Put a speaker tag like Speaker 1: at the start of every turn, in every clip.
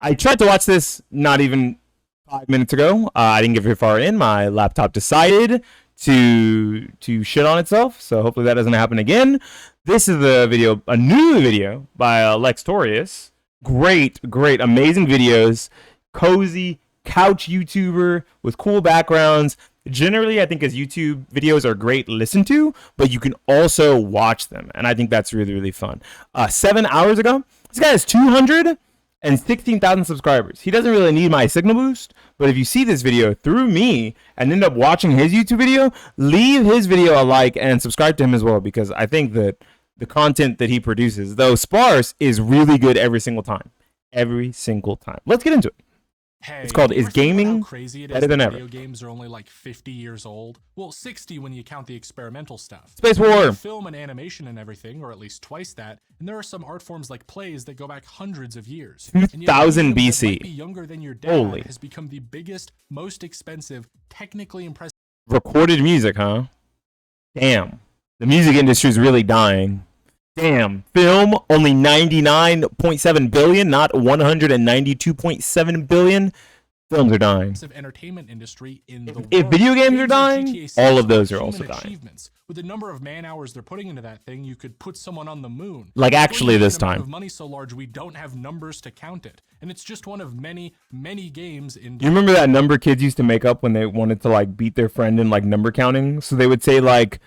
Speaker 1: I tried to watch this not even 5 minutes ago. I didn't get very far in. My laptop decided to shit on itself. So hopefully that doesn't happen again. This is a new video by Lex Torius. Great, amazing videos. Cozy couch YouTuber with cool backgrounds. Generally, I think his YouTube videos are great to listen to, but you can also watch them, and I think that's really fun. 7 hours ago, this guy has 216,000 subscribers. He doesn't really need my signal boost, but if you see this video through me and end up watching his YouTube video, leave his video a like and subscribe to him as well, because I think that the content that he produces, though sparse, is really good every single time. Every single time. Let's get into it.
Speaker 2: Hey,
Speaker 1: it's called Is Gaming
Speaker 2: crazy it
Speaker 1: Better Than Ever?
Speaker 2: Video games are only like 50 years old. Well, 60 when you count the experimental stuff.
Speaker 1: Space War.
Speaker 2: Film and animation and everything, or at least twice that. And there are some art forms like plays that go back hundreds of years.
Speaker 1: 2000 BC.
Speaker 2: Be younger than your dad
Speaker 1: Holy.
Speaker 2: has become the biggest, most expensive, technically impressive.
Speaker 1: Recorded music, huh? Damn. The music industry is really dying. Damn. Film, only 99.7 billion, not 192.7 billion. Films are dying.
Speaker 2: Entertainment industry in the
Speaker 1: if
Speaker 2: world.
Speaker 1: video games are dying, all of those are also dying.
Speaker 2: With the number of man hours they're putting into that thing, you could put someone on the moon.
Speaker 1: Like actually this time.
Speaker 2: Of money so large we don't have numbers to count it, and it's just one of many games in.
Speaker 1: You remember that number kids used to make up when they wanted to like beat their friend in like number counting? So they would say like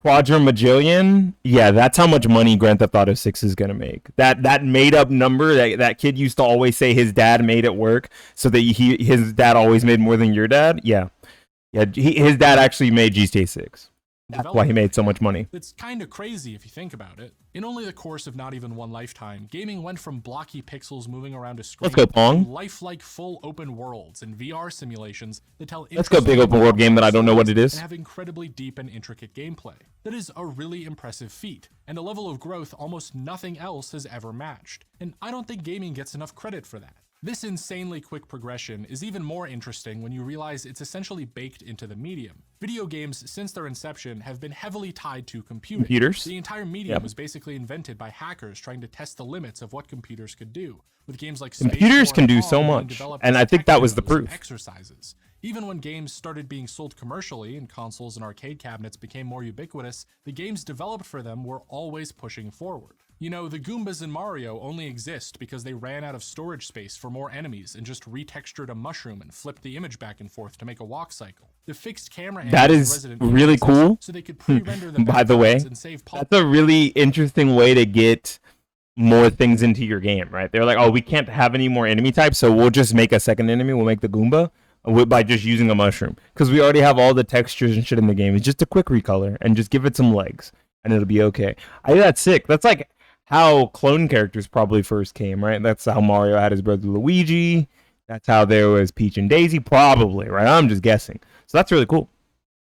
Speaker 1: quadrimajillion. Yeah, that's how much money Grand Theft Auto 6 is gonna make. That made up number that kid used to always say his dad made at work, so that his dad always made more than your dad. Yeah, his dad actually made GTA 6. That's why he made so much money.
Speaker 2: It's kind of crazy if you think about it. In only the course of not even one lifetime, gaming went from blocky pixels moving around a screen
Speaker 1: Let's go, Pong.
Speaker 2: to lifelike full open worlds and VR simulations that tell.
Speaker 1: Let's go, big open world game that I don't know what it is.
Speaker 2: And have incredibly deep and intricate gameplay. That is a really impressive feat, and a level of growth almost nothing else has ever matched. And I don't think gaming gets enough credit for that. This insanely quick progression is even more interesting when you realize it's essentially baked into the medium. Video games, since their inception, have been heavily tied to
Speaker 1: computers.
Speaker 2: The entire medium was basically invented by hackers trying to test the limits of what computers could do. With games like
Speaker 1: computers can do so much, and I think that was the proof.
Speaker 2: Exercises. Even when games started being sold commercially and consoles and arcade cabinets became more ubiquitous, the games developed for them were always pushing forward. You know, the Goombas in Mario only exist because they ran out of storage space for more enemies and just retextured a mushroom and flipped the image back and forth to make a walk cycle. The fixed camera
Speaker 1: that is really cool.
Speaker 2: So they could pre-render them
Speaker 1: by the way,
Speaker 2: and save
Speaker 1: that's a really interesting way to get more things into your game, right? They're like, oh, we can't have any more enemy types, so we'll just make a second enemy. We'll make the Goomba by just using a mushroom, because we already have all the textures and shit in the game. It's just a quick recolor and just give it some legs and it'll be okay. I think that's sick. That's like how clone characters probably first came, right? That's how Mario had his brother Luigi. That's how there was Peach and Daisy, probably, right? I'm just guessing. So that's really cool.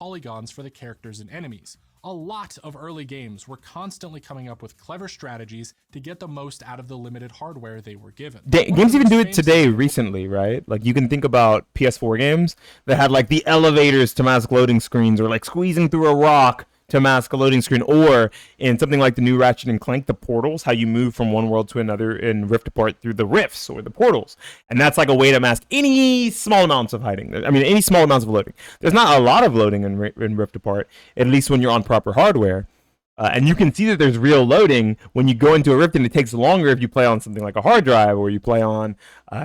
Speaker 2: Polygons for the characters and enemies. A lot of early games were constantly coming up with clever strategies to get the most out of the limited hardware they were given.
Speaker 1: Games even do it today recently, right? Like you can think about PS4 games that had like the elevators to mask loading screens, or like squeezing through a rock to mask a loading screen, or in something like the new Ratchet and Clank, the portals, how you move from one world to another in Rift Apart through the rifts or the portals. And that's like a way to mask any small amounts of hiding. I mean, any small amounts of loading. There's not a lot of loading in Rift Apart, at least when you're on proper hardware. And you can see that there's real loading when you go into a Rift, and it takes longer if you play on something like a hard drive, or you play on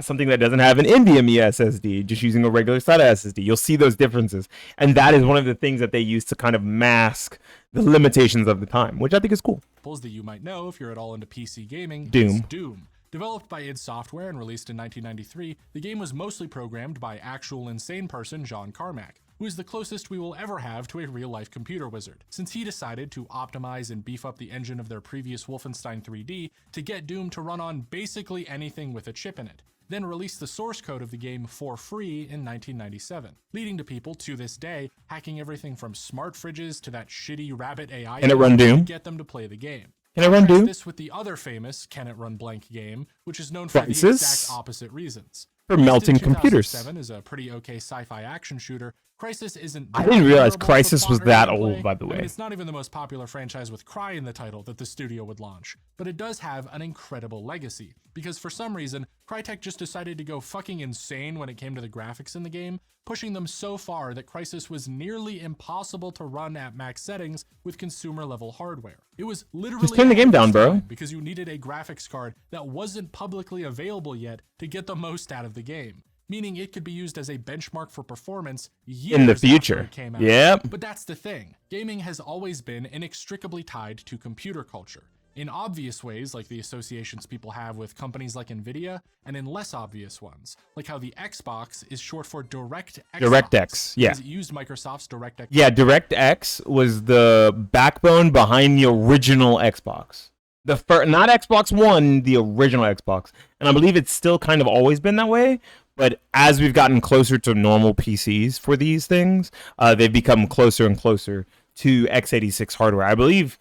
Speaker 1: something that doesn't have an NVMe SSD, just using a regular SATA SSD. You'll see those differences. And that is one of the things that they use to kind of mask the limitations of the time, which I think is cool.
Speaker 2: That you might know if you're at all into PC gaming.
Speaker 1: Doom.
Speaker 2: Developed by id Software and released in 1993, the game was mostly programmed by actual insane person John Carmack, who is the closest we will ever have to a real-life computer wizard, since he decided to optimize and beef up the engine of their previous Wolfenstein 3D to get Doom to run on basically anything with a chip in it, then released the source code of the game for free in 1997, leading to people to this day hacking everything from smart fridges to that shitty rabbit AI
Speaker 1: Can it run Doom?
Speaker 2: to get them to play the game.
Speaker 1: Can it run Doom?
Speaker 2: This with the other famous Can It Run Blank game, which is known for the exact opposite reasons.
Speaker 1: For melting computers.
Speaker 2: 2007 is a pretty okay sci-fi action shooter. Crysis isn't.
Speaker 1: I didn't realize
Speaker 2: memorable for
Speaker 1: Crysis was
Speaker 2: plot or
Speaker 1: that
Speaker 2: gameplay.
Speaker 1: old, by the
Speaker 2: I mean,
Speaker 1: way.
Speaker 2: it's not even the most popular franchise with Cry in the title that the studio would launch, but it does have an incredible legacy, because for some reason, Crytek just decided to go fucking insane when it came to the graphics in the game, pushing them so far that Crysis was nearly impossible to run at max settings with consumer-level hardware. It was literally
Speaker 1: Just turn the game down, bro.
Speaker 2: because you needed a graphics card that wasn't publicly available yet to get the most out of the game, meaning it could be used as a benchmark for performance years
Speaker 1: In the
Speaker 2: after
Speaker 1: future.
Speaker 2: it came out.
Speaker 1: Yep.
Speaker 2: But that's the thing. Gaming has always been inextricably tied to computer culture. In obvious ways, like the associations people have with companies like Nvidia, and in less obvious ones, like how the Xbox is short for DirectX.
Speaker 1: DirectX, yeah.
Speaker 2: Because it used Microsoft's DirectX.
Speaker 1: Yeah, DirectX was the backbone behind the original Xbox. The not Xbox One, the original Xbox. And I believe it's still kind of always been that way. But as we've gotten closer to normal PCs for these things, they've become closer and closer to x86 hardware. I believe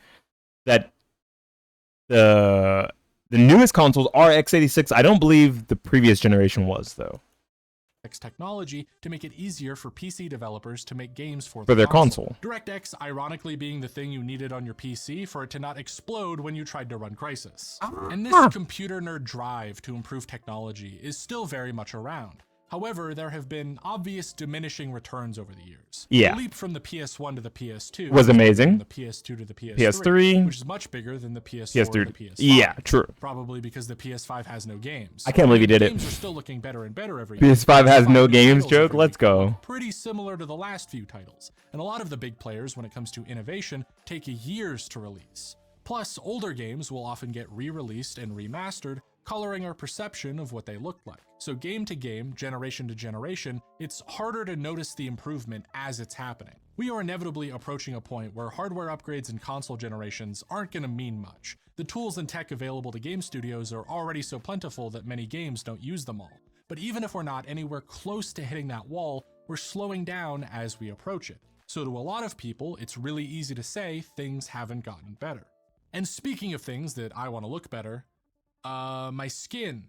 Speaker 1: that the newest consoles are x86. I don't believe the previous generation was, though.
Speaker 2: Technology to make it easier for PC developers to make games for
Speaker 1: their console.
Speaker 2: DirectX ironically being the thing you needed on your PC for it to not explode when you tried to run Crysis. And this computer nerd drive to improve technology is still very much around. However, there have been obvious diminishing returns over the years.
Speaker 1: Yeah.
Speaker 2: The leap from the PS1 to the PS2
Speaker 1: was amazing.
Speaker 2: From the PS2 to the
Speaker 1: PS3,
Speaker 2: which is much bigger than the PS4 to the PS5.
Speaker 1: Yeah, true.
Speaker 2: Probably because the PS5 has no games.
Speaker 1: I can't believe you did it.
Speaker 2: Games are still looking better and better every year.
Speaker 1: PS5 has no games
Speaker 2: titles
Speaker 1: joke.
Speaker 2: every
Speaker 1: Let's
Speaker 2: week,
Speaker 1: go.
Speaker 2: pretty similar to the last few titles, and a lot of the big players, when it comes to innovation, take years to release. Plus, older games will often get re-released and remastered, coloring our perception of what they looked like. So game to game, generation to generation, it's harder to notice the improvement as it's happening. We are inevitably approaching a point where hardware upgrades and console generations aren't going to mean much. The tools and tech available to game studios are already so plentiful that many games don't use them all. But even if we're not anywhere close to hitting that wall, we're slowing down as we approach it. So to a lot of people, it's really easy to say things haven't gotten better. And speaking of things that I want to look better, my skin.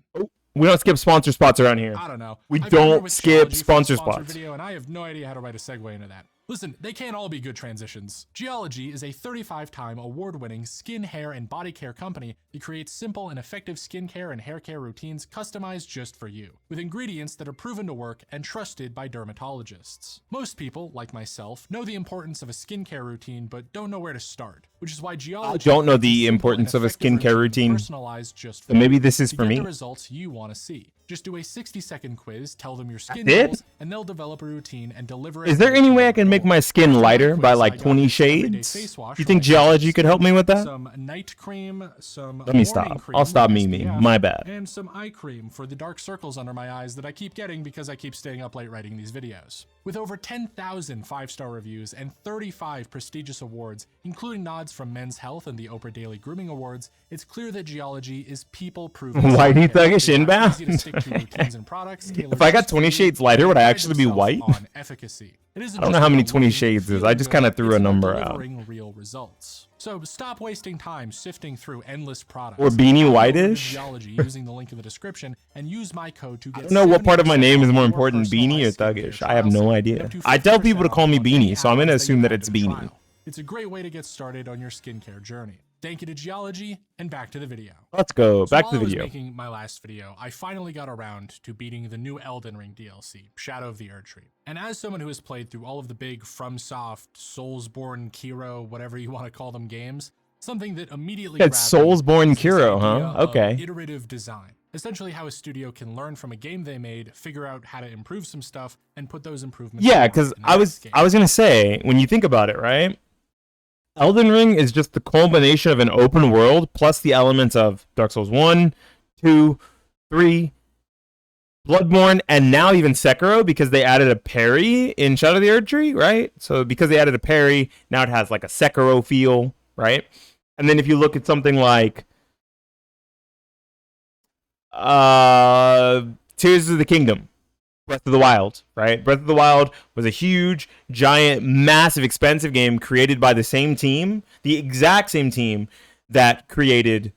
Speaker 1: We don't skip sponsor spots around here.
Speaker 2: I don't know.
Speaker 1: We
Speaker 2: I partnered
Speaker 1: don't
Speaker 2: with
Speaker 1: skip
Speaker 2: Geology for
Speaker 1: sponsor
Speaker 2: the sponsored
Speaker 1: spots.
Speaker 2: Video, and I have no idea how to write a segue into that. Listen, they can't all be good transitions. Geology is a 35-time award-winning skin, hair, and body care company that creates simple and effective skincare and hair care routines customized just for you, with ingredients that are proven to work and trusted by dermatologists. Most people, like myself, know the importance of a skincare routine but don't know where to start, which is why Geology
Speaker 1: I don't know
Speaker 2: creates
Speaker 1: the
Speaker 2: simple and
Speaker 1: importance of a
Speaker 2: effective
Speaker 1: skincare routine.
Speaker 2: personalized just for
Speaker 1: So maybe
Speaker 2: you
Speaker 1: this is
Speaker 2: to
Speaker 1: for
Speaker 2: get
Speaker 1: me.
Speaker 2: the results you want to see. Just do a 60-second quiz, tell them your skin
Speaker 1: That's it?
Speaker 2: goals, and they'll develop a routine and deliver it.
Speaker 1: Is there any way I can make my skin lighter by like
Speaker 2: Quiz,
Speaker 1: 20
Speaker 2: I got this everyday
Speaker 1: shades?
Speaker 2: face wash
Speaker 1: You
Speaker 2: for
Speaker 1: think
Speaker 2: my
Speaker 1: Geology
Speaker 2: sensitive
Speaker 1: could help me with that?
Speaker 2: Some night cream, some
Speaker 1: Let me
Speaker 2: morning
Speaker 1: stop.
Speaker 2: cream
Speaker 1: I'll stop
Speaker 2: with
Speaker 1: memeing.
Speaker 2: SPF,
Speaker 1: My bad.
Speaker 2: and some eye cream for the dark circles under my eyes that I keep getting because I keep staying up late writing these videos. With over 10,000 5-star reviews and 35 prestigious awards, including nods from Men's Health and the Oprah Daily Grooming Awards, it's clear that Geology is people-proven.
Speaker 1: Why do you think it's
Speaker 2: They have
Speaker 1: inbound?
Speaker 2: easy to stick to routines and products tailored
Speaker 1: If I got
Speaker 2: just for
Speaker 1: 20
Speaker 2: you,
Speaker 1: shades lighter,
Speaker 2: and
Speaker 1: would I
Speaker 2: pride
Speaker 1: actually be
Speaker 2: themselves
Speaker 1: white?
Speaker 2: on efficacy. It isn't
Speaker 1: I don't
Speaker 2: just
Speaker 1: know how many
Speaker 2: about
Speaker 1: 20
Speaker 2: looking,
Speaker 1: shades is. I
Speaker 2: feeling
Speaker 1: just
Speaker 2: good,
Speaker 1: kinda threw
Speaker 2: it's
Speaker 1: a
Speaker 2: about
Speaker 1: number out.
Speaker 2: delivering real results. So stop wasting time sifting through endless products.
Speaker 1: Or Beanie
Speaker 2: Head over to
Speaker 1: Whitish?
Speaker 2: Geology using the link in the description and use my code to get
Speaker 1: I don't know what part of my
Speaker 2: 70%
Speaker 1: name is
Speaker 2: off
Speaker 1: more
Speaker 2: your
Speaker 1: important, Beanie or
Speaker 2: personalized skincare
Speaker 1: Thuggish. I have
Speaker 2: trial
Speaker 1: no
Speaker 2: set,
Speaker 1: idea.
Speaker 2: up to
Speaker 1: I tell
Speaker 2: 50%
Speaker 1: people to call me
Speaker 2: off on any
Speaker 1: Beanie, so I'm gonna
Speaker 2: add-ons they
Speaker 1: assume
Speaker 2: get
Speaker 1: that
Speaker 2: added
Speaker 1: it's
Speaker 2: to the
Speaker 1: Beanie.
Speaker 2: trial. It's a great way to get started on your skincare journey. Thank you to Geology, and back to the video.
Speaker 1: Let's go.
Speaker 2: So
Speaker 1: Back
Speaker 2: while
Speaker 1: to the
Speaker 2: I was
Speaker 1: video.
Speaker 2: making my last video, I finally got around to beating the new Elden Ring DLC, Shadow of the Erdtree. And as someone who has played through all of the big FromSoft, Soulsborne, Kiro, whatever you want to call them games, something that immediately
Speaker 1: That's
Speaker 2: grabbed me
Speaker 1: Soulsborne
Speaker 2: was this
Speaker 1: Kiro,
Speaker 2: idea
Speaker 1: huh?
Speaker 2: of
Speaker 1: Okay.
Speaker 2: iterative design. Essentially how a studio can learn from a game they made, figure out how to improve some stuff, and put those improvements
Speaker 1: Yeah,
Speaker 2: forward
Speaker 1: because
Speaker 2: in the
Speaker 1: I
Speaker 2: next game.
Speaker 1: was gonna say, when you think about it, right? Elden Ring is just the culmination of an open world plus the elements of Dark Souls 1, 2, 3, Bloodborne, and now even Sekiro, because they added a parry in Shadow of the Erdtree, right? So because they added a parry, now it has like a Sekiro feel, right? And then if you look at something like Tears of the Kingdom, Breath of the Wild, right? Breath of the Wild was a huge, giant, massive, expensive game created by the same team, the exact same team that created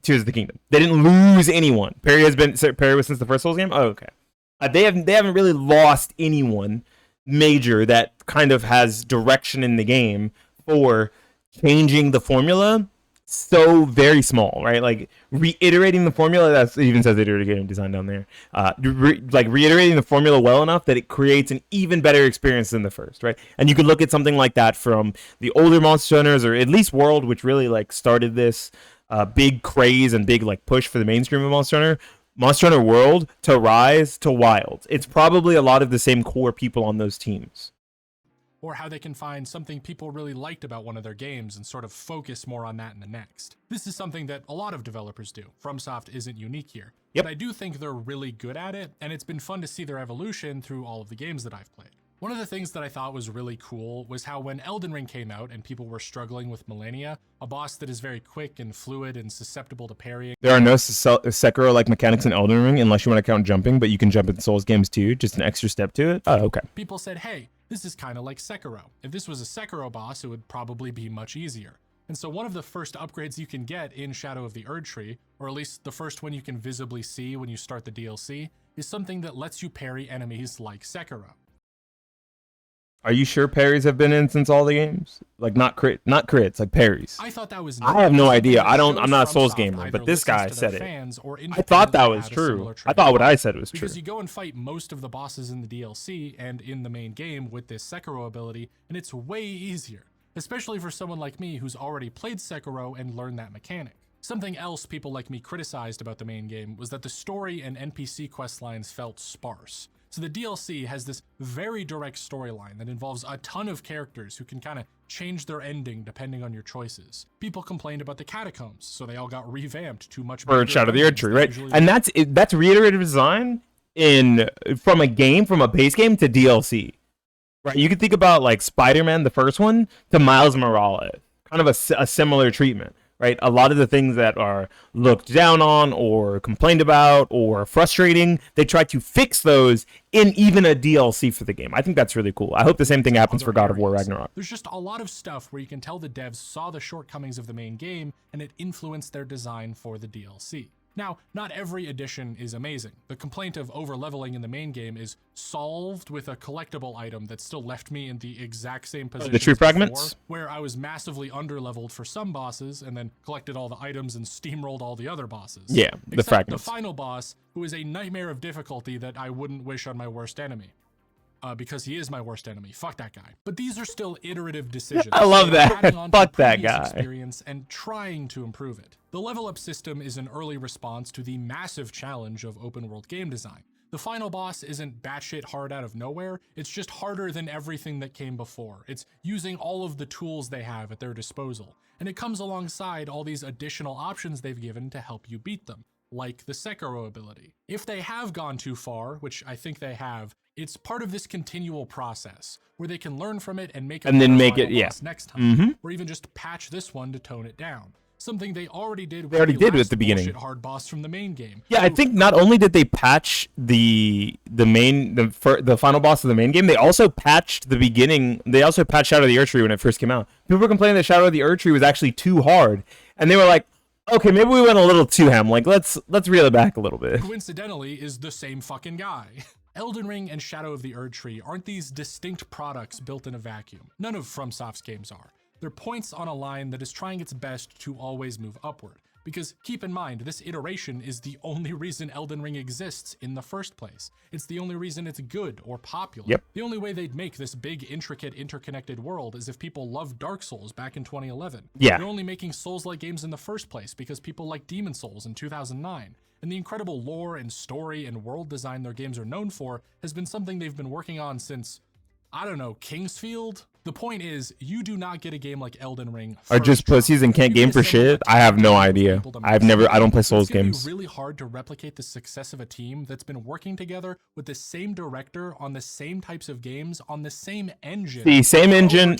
Speaker 1: Tears of the Kingdom. They didn't lose anyone. Parry was since the first Souls game. Oh, okay. They haven't really lost anyone major that kind of has direction in the game for changing the formula so very small, right? Like reiterating the formula. That even says iterative game design down there. Like reiterating the formula well enough that it creates an even better experience than the first, right? And you could look at something like that from the older Monster Hunters, or at least World, which really like started this big craze and big like push for the mainstream of Monster Hunter. Monster Hunter World to Rise to Wild. It's probably a lot of the same core people on those teams.
Speaker 2: Or how they can find something people really liked about one of their games and sort of focus more on that in the next. This is something that a lot of developers do. FromSoft isn't unique here.
Speaker 1: Yep.
Speaker 2: But I do think they're really good at it, and it's been fun to see their evolution through all of the games that I've played. One of the things that I thought was really cool was how when Elden Ring came out and people were struggling with Millennia, a boss that is very quick and fluid and susceptible to parrying.
Speaker 1: There are no Sekiro-like mechanics in Elden Ring unless you want to count jumping, but you can jump in Souls games too, just an extra step to it. Oh, okay.
Speaker 2: People said, hey, this is kind of like Sekiro. If this was a Sekiro boss, it would probably be much easier. And so one of the first upgrades you can get in Shadow of the Erdtree, or at least the first one you can visibly see when you start the DLC, is something that lets you parry enemies like Sekiro.
Speaker 1: Are you sure parries have been in since all the games? Like not crits, like parries.
Speaker 2: I thought that was.
Speaker 1: I have no idea. I'm not a Souls gamer, but this guy said it. I thought that was true. I thought what I said was true.
Speaker 2: Because you go and fight most of the bosses in the DLC and in the main game with this Sekiro ability, and it's way easier, especially for someone like me who's already played Sekiro and learned that mechanic. Something else people like me criticized about the main game was that the story and NPC questlines felt sparse. So the DLC has this very direct storyline that involves a ton of characters who can kind of change their ending depending on your choices. People complained about the catacombs, so they all got revamped to much
Speaker 1: for Shadow of the Erdtree, right? And that's reiterative design from a base game to DLC. Right? You could think about like Spider-Man, the first one, to Miles Morales. Kind of a similar treatment. Right? A lot of the things that are looked down on or complained about or frustrating, they try to fix those in even a DLC for the game. I think that's really cool. I hope the same thing happens for God of War Ragnarok.
Speaker 2: There's just a lot of stuff where you can tell the devs saw the shortcomings of the main game and it influenced their design for the DLC. Now, not every addition is amazing. The complaint of over-leveling in the main game is solved with a collectible item that still left me in the exact same position
Speaker 1: the tree fragments,
Speaker 2: where I was massively under-leveled for some bosses and then collected all the items and steamrolled all the other bosses.
Speaker 1: Yeah, the fragments.
Speaker 2: The final boss, who is a nightmare of difficulty that I wouldn't wish on my worst enemy. Because he is my worst enemy. Fuck that guy. But these are still iterative decisions.
Speaker 1: I love that. Fuck that guy.
Speaker 2: Experience and trying to improve it. The level up system is an early response to the massive challenge of open world game design. The final boss isn't batshit hard out of nowhere, it's just harder than everything that came before. It's using all of the tools they have at their disposal, and it comes alongside all these additional options they've given to help you beat them, like the Sekiro ability. If they have gone too far, which I think they have, it's part of this continual process where they can learn from it and make it next time, or even just patch this one to tone it down. Something they already did. They already did at the beginning. Hard boss from the main game.
Speaker 1: Yeah, I think not only did they patch the final boss of the main game, they also patched the beginning. They also patched Shadow of the Erdtree when it first came out. People were complaining that Shadow of the Erdtree was actually too hard, and they were like, okay, maybe we went a little too ham. Like, let's reel it back a little bit.
Speaker 2: Coincidentally, is the same fucking guy. Elden Ring and Shadow of the Erdtree aren't these distinct products built in a vacuum. None of FromSoft's games are. They're points on a line that is trying its best to always move upward. Because keep in mind, this iteration is the only reason Elden Ring exists in the first place. It's the only reason it's good or popular.
Speaker 1: Yep.
Speaker 2: The only way they'd make this big, intricate, interconnected world is if people loved Dark Souls back in 2011.
Speaker 1: Yeah.
Speaker 2: They're only making Souls-like games in the first place because people like Demon Souls in 2009. And the incredible lore and story and world design their games are known for has been something they've been working on since, I don't know, Kingsfield? The point is, you do not get a game like Elden Ring.
Speaker 1: Are just pussies and can't game for shit? I have no idea. I don't play Souls games.
Speaker 2: It's really hard to replicate the success of a team that's been working together with the same director on the same types of games on the same engine.
Speaker 1: The same engine,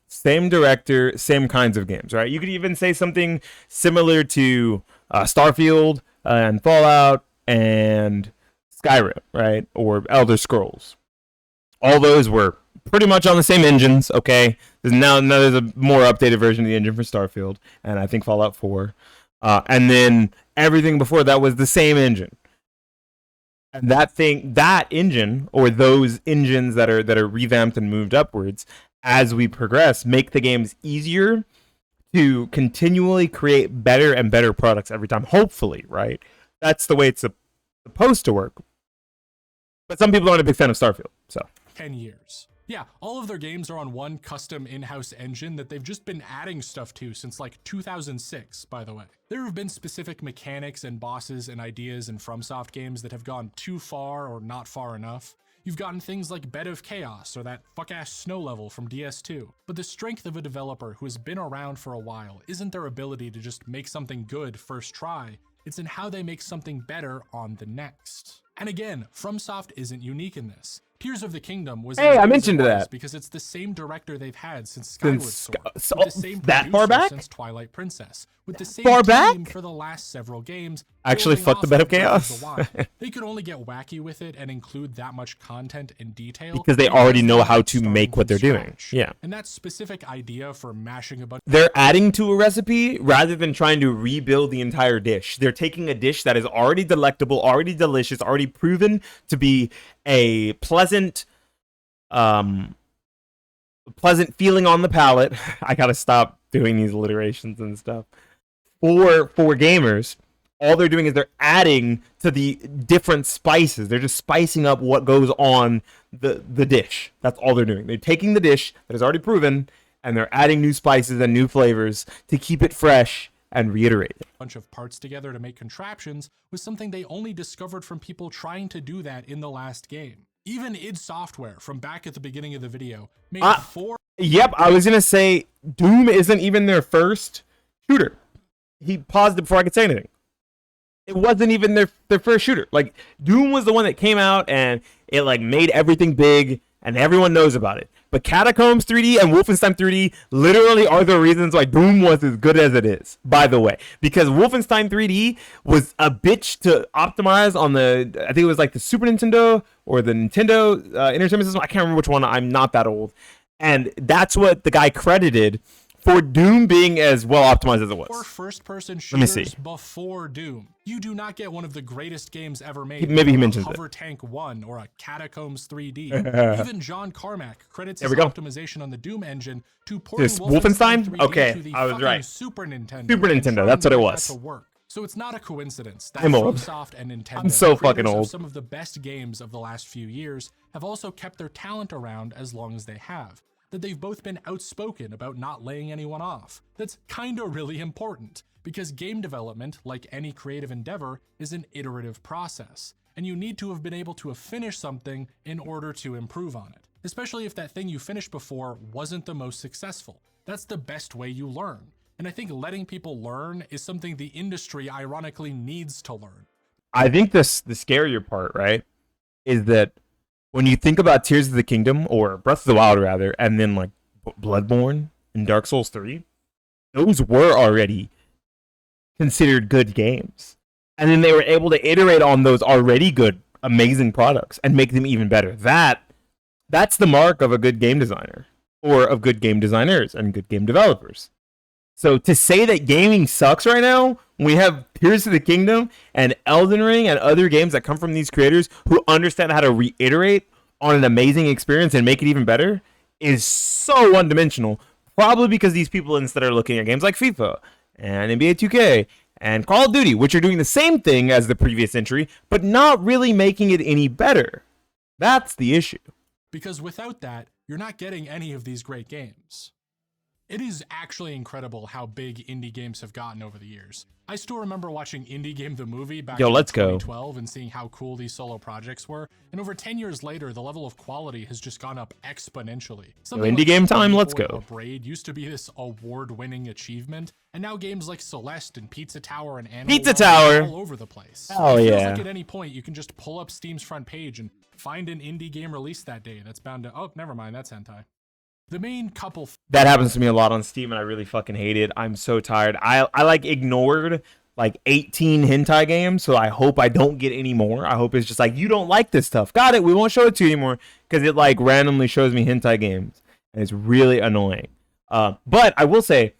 Speaker 1: same director, same kinds of games, right? You could even say something similar to Starfield and Fallout and Skyrim, right? Or Elder Scrolls. All those were pretty much on the same engines, okay? There's a more updated version of the engine for Starfield, and I think Fallout 4. And then everything before that was the same engine. And that engine, or those engines that are revamped and moved upwards as we progress, make the games easier to continually create better and better products every time. Hopefully, right? That's the way it's supposed to work. But some people aren't a big fan of Starfield, so
Speaker 2: 10 years. Yeah, all of their games are on one custom in-house engine that they've just been adding stuff to since like 2006, by the way. There have been specific mechanics and bosses and ideas in FromSoft games that have gone too far or not far enough. You've gotten things like Bed of Chaos or that fuck-ass snow level from DS2. But the strength of a developer who has been around for a while isn't their ability to just make something good first try, it's in how they make something better on the next. And again, FromSoft isn't unique in this. Tears of the Kingdom was
Speaker 1: I mentioned that
Speaker 2: because it's the same director they've had since Skyward Sword, with the same
Speaker 1: that far back
Speaker 2: since Twilight Princess, with the same
Speaker 1: far
Speaker 2: team
Speaker 1: back
Speaker 2: for the last several games.
Speaker 1: Actually, fuck the Bed of Chaos.
Speaker 2: They could only get wacky with it and include that much content and detail
Speaker 1: because they already know how to make what they're doing. Yeah,
Speaker 2: and that specific idea for mashing a bunch.
Speaker 1: They're adding to a recipe rather than trying to rebuild the entire dish. They're taking a dish that is already delectable, already delicious, already proven to be a pleasant feeling on the palate. I gotta stop doing these alliterations and stuff. For gamers, all they're doing is they're adding to the different spices. They're just spicing up what goes on the dish. That's all they're doing. They're taking the dish that is already proven and they're adding new spices and new flavors to keep it fresh and reiterate it.
Speaker 2: A bunch of parts together to make contraptions was something they only discovered from people trying to do that in the last game. Even id Software, from back at the beginning of the video, made
Speaker 1: Yep, I was gonna say Doom isn't even their first shooter. He paused it before I could say anything. It wasn't even their first shooter. Like, Doom was the one that came out and it like made everything big and everyone knows about it. But Catacombs 3D and Wolfenstein 3D literally are the reasons why Doom was as good as it is, by the way. Because Wolfenstein 3D was a bitch to optimize on the, I think it was like the Super Nintendo or the Nintendo Entertainment System. I can't remember which one. I'm not that old. And that's what the guy credited for Doom being as well optimized as it was.
Speaker 2: Or first-person shooters before Doom. You do not get one of the greatest games ever made.
Speaker 1: Maybe he mentions
Speaker 2: Hover Tank 1 or a Catacombs 3D. Even John Carmack credits his optimization on the Doom engine to porting Wolfenstein 3D to the
Speaker 1: I was right.
Speaker 2: Super Nintendo.
Speaker 1: Super Nintendo, that's what it was.
Speaker 2: So it's not a coincidence that
Speaker 1: I'm old.
Speaker 2: FromSoft and Nintendo,
Speaker 1: I'm so fucking old.
Speaker 2: some of the best games of the last few years, have also kept their talent around as long as they have. That they've both been outspoken about not laying anyone off. That's kinda really important, because game development, like any creative endeavor, is an iterative process, and you need to have been able to have finished something in order to improve on it, especially if that thing you finished before wasn't the most successful. That's the best way you learn, and I think letting people learn is something the industry ironically needs to learn.
Speaker 1: I think the scarier part, right, is that when you think about Tears of the Kingdom, or Breath of the Wild rather, and then like Bloodborne and Dark Souls 3, those were already considered good games. And then they were able to iterate on those already good, amazing products and make them even better. That's the mark of a good game designer, or of good game designers and good game developers. So to say that gaming sucks right now, when we have Tears of the Kingdom and Elden Ring and other games that come from these creators who understand how to reiterate on an amazing experience and make it even better, is so one-dimensional. Probably because these people instead are looking at games like FIFA and NBA 2K and Call of Duty, which are doing the same thing as the previous entry, but not really making it any better. That's the issue.
Speaker 2: Because without that, you're not getting any of these great games. It is actually incredible how big indie games have gotten over the years. I still remember watching Indie Game the Movie back in 2012 and seeing how cool these solo projects were, and over 10 years later, the level of quality has just gone up exponentially.
Speaker 1: Indie like Game time, let's go.
Speaker 2: Braid used to be this award-winning achievement, and now games like Celeste and Pizza Tower and Animal
Speaker 1: Pizza Tower
Speaker 2: are all over the place.
Speaker 1: Oh yeah.
Speaker 2: It feels like at any point you can just pull up Steam's front page and find an indie game released that day that's bound to, oh, never mind, that's hentai. The main couple
Speaker 1: that happens to me a lot on Steam, and I really fucking hate it. I'm so tired. I like ignored like 18 hentai games, so I hope I don't get any more. I hope it's just like, you don't like this stuff. Got it. We won't show it to you anymore, because it like randomly shows me hentai games, and it's really annoying. But I will say,